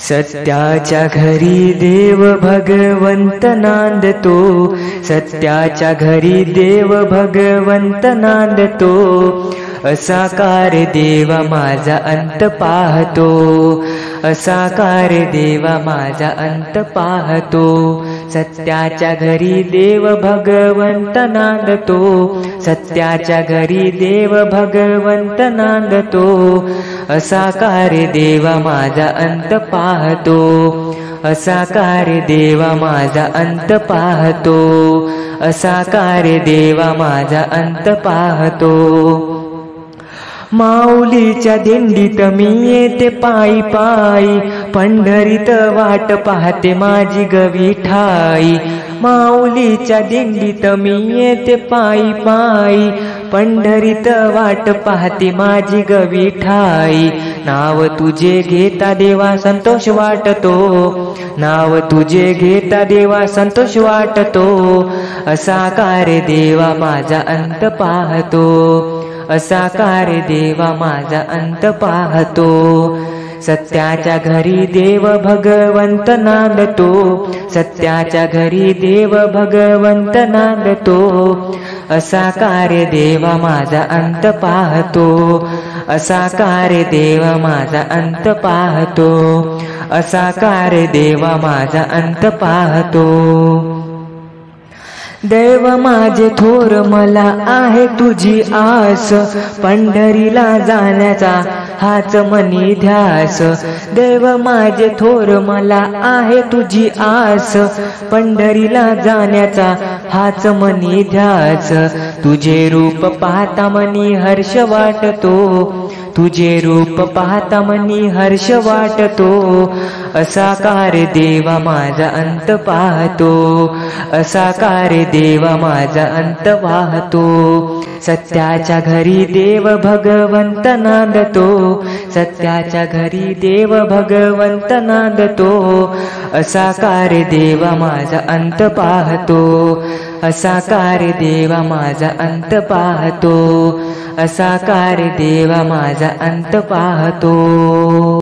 सत्याच्या घरी देव भगवंत नांदतो, सत्याच्या घरी देव भगवंत नांदतो। असाकार देवा माझा अंत पाहतो, असाकार देवा माझा अंत पाहतो। सत्याच्या घरी देव भगवंत नांदतो, सत्याच्या घरी देव भगवंत नांदतो। असाकार देवा माझा अंत पाहतो, असाकार देवा माझा अंत पाहतो, असाकार देवा माझा अंत पाहतो। माऊलीच्या दिंडीत मी येते पायी पायी, पंढरीत वाट पाहते माझी विठाई। माऊलीच्या दिंडीत मी येते पायी पायी, पंढरीत वाट पाहते माझी विठाई। नाव तुझे घेता देवा संतोष वाटतो, नाव तुझे घेता देवा संतोष वाटतो। असाकार देवा माझा अंत पाहतो, असाकार देवा माझा अंत पाहतो। सत्याच्या घरी देव भगवंत नांदतो, सत्याच्या घरी देव भगवंत नांदतो। असाकार देवा माझा अंत पाहतो, असाकार देवा माझा अंत पाहतो, असाकार देवा माझा अंत पाहतो। देव माझे थोर मला आहे तुझी आस, पंढरीला जाण्याचा हाच मनी ध्यास। देव माझे थोर मला आहे तुझी आस, पंढरीला जाण्याचा हाच मनी ध्यास। तुझे रूप पाहता मनी हर्ष वाटतो, तुझे रूप पाहता मनी हर्ष वाटतो। असाकार देवा माझा अंत पाहतो, असाकार देवा माझा अंत पाहतो। सत्याच्या घरी देव भगवंत नांदतो, सत्याच्या घरी देव भगवंत नांदतो। असाकार देवा माझा अंत पाहतो, असाकार देवा माझा अंत पाहतो, असाकार देवा माझा अंत पाहतो।